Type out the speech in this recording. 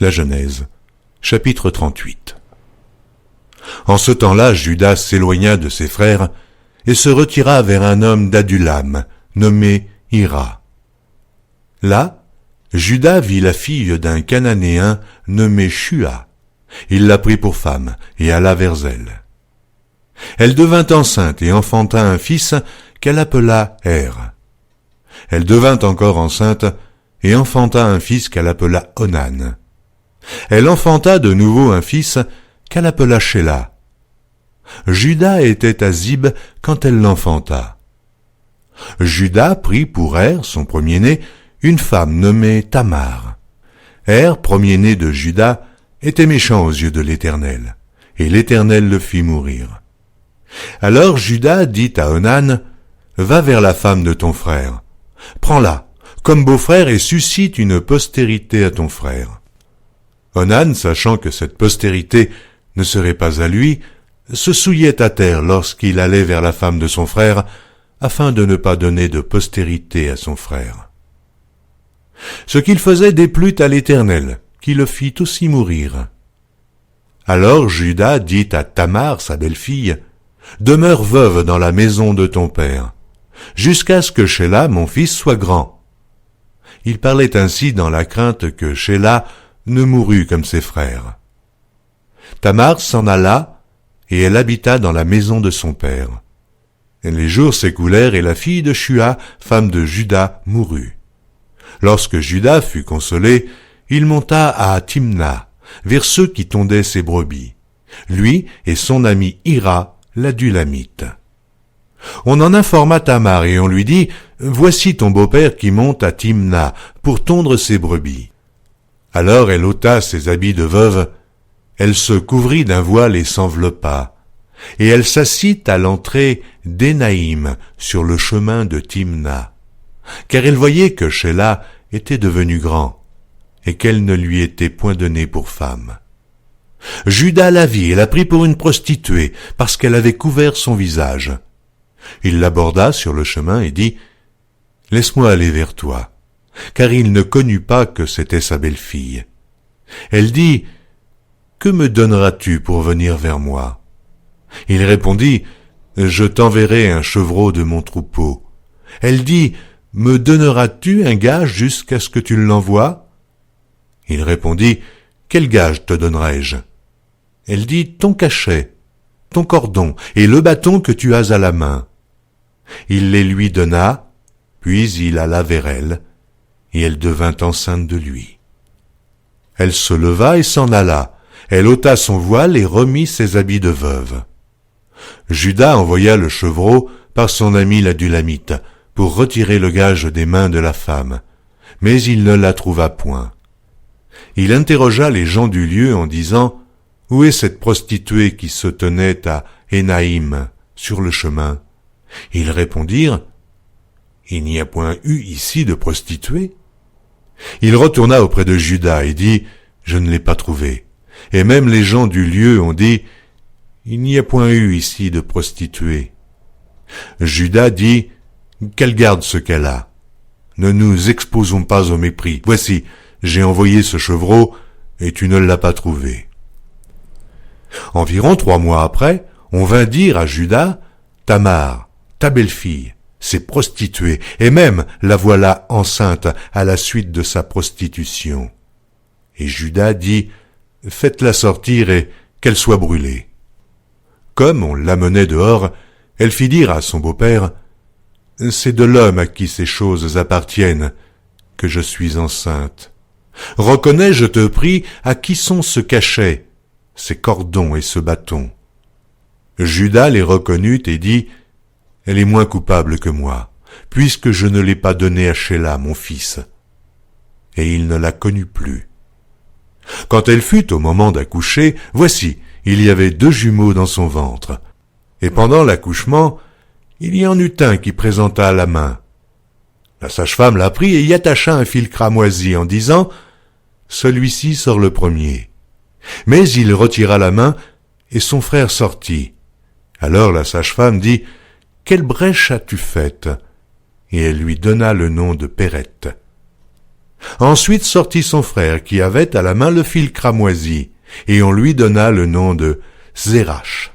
La Genèse, chapitre 38. En ce temps-là, Juda s'éloigna de ses frères et se retira vers un homme d'Adulam, nommé Hira. Là, Juda vit la fille d'un Cananéen nommé Shua. Il la prit pour femme et alla vers elle. Elle devint enceinte et enfanta un fils qu'elle appela Er. Elle devint encore enceinte et enfanta un fils qu'elle appela Onan. Elle enfanta de nouveau un fils qu'elle appela Shéla. Juda était à Zib quand elle l'enfanta. Juda prit pour Er, son premier-né, une femme nommée Tamar. Er, premier-né de Juda, était méchant aux yeux de l'Éternel, et l'Éternel le fit mourir. Alors Juda dit à Onan, « Va vers la femme de ton frère. Prends-la comme beau-frère et suscite une postérité à ton frère. » Onan, sachant que cette postérité ne serait pas à lui, se souillait à terre lorsqu'il allait vers la femme de son frère, afin de ne pas donner de postérité à son frère. Ce qu'il faisait déplut à l'Éternel, qui le fit aussi mourir. Alors Juda dit à Tamar, sa belle-fille, « Demeure veuve dans la maison de ton père, jusqu'à ce que Shéla, mon fils, soit grand. » Il parlait ainsi dans la crainte que Shéla ne mourût comme ses frères. Tamar s'en alla, et elle habita dans la maison de son père. Et les jours s'écoulèrent, et la fille de Shua, femme de Juda, mourut. Lorsque Juda fut consolé, il monta à Timna, vers ceux qui tondaient ses brebis, lui et son ami Hira, l'Adulamite. On en informa Tamar, et on lui dit, « Voici ton beau-père qui monte à Timna pour tondre ses brebis. » Alors elle ôta ses habits de veuve, elle se couvrit d'un voile et s'enveloppa, et elle s'assit à l'entrée d'Énaïm sur le chemin de Timna, car elle voyait que Shéla était devenu grand, et qu'elle ne lui était point donnée pour femme. Juda la vit et la prit pour une prostituée, parce qu'elle avait couvert son visage. Il l'aborda sur le chemin et dit, « Laisse-moi aller vers toi. » Car il ne connut pas que c'était sa belle-fille. Elle dit, « Que me donneras-tu pour venir vers moi ?» Il répondit, « Je t'enverrai un chevreau de mon troupeau. » Elle dit, « Me donneras-tu un gage jusqu'à ce que tu l'envoies ?» Il répondit, « Quel gage te donnerai-je » Elle dit, « Ton cachet, ton cordon et le bâton que tu as à la main. » Il les lui donna, puis il alla vers elle, et elle devint enceinte de lui. Elle se leva et s'en alla. Elle ôta son voile et remit ses habits de veuve. Juda envoya le chevreau par son ami l'Adulamite pour retirer le gage des mains de la femme, mais il ne la trouva point. Il interrogea les gens du lieu en disant, « Où est cette prostituée qui se tenait à Énaïm sur le chemin ?» Ils répondirent, « Il n'y a point eu ici de prostituée. » Il retourna auprès de Juda et dit, « Je ne l'ai pas trouvée. » Et même les gens du lieu ont dit, « Il n'y a point eu ici de prostituée. » Juda dit, « Qu'elle garde ce qu'elle a. Ne nous exposons pas au mépris. Voici, j'ai envoyé ce chevreau, et tu ne l'as pas trouvé. » Environ 3 mois après, on vint dire à Juda, « Tamar, ta belle-fille, s'est prostituée, et même la voilà enceinte à la suite de sa prostitution. » Et Juda dit, « Faites-la sortir et qu'elle soit brûlée. » Comme on l'amenait dehors, elle fit dire à son beau-père, « C'est de l'homme à qui ces choses appartiennent que je suis enceinte. Reconnais, je te prie, à qui sont ce cachet, ces cordons et ce bâton. » Juda les reconnut et dit, « Elle est moins coupable que moi, puisque je ne l'ai pas donnée à Shéla, mon fils. » Et il ne la connut plus. Quand elle fut au moment d'accoucher, voici, il y avait 2 jumeaux dans son ventre. Et pendant l'accouchement, il y en eut un qui présenta la main. La sage-femme la prit et y attacha un fil cramoisi en disant, « Celui-ci sort le premier. » Mais il retira la main et son frère sortit. Alors la sage-femme dit, « Quelle brèche as-tu faite ?» Et elle lui donna le nom de Pérette. Ensuite sortit son frère qui avait à la main le fil cramoisi, et on lui donna le nom de Zérach.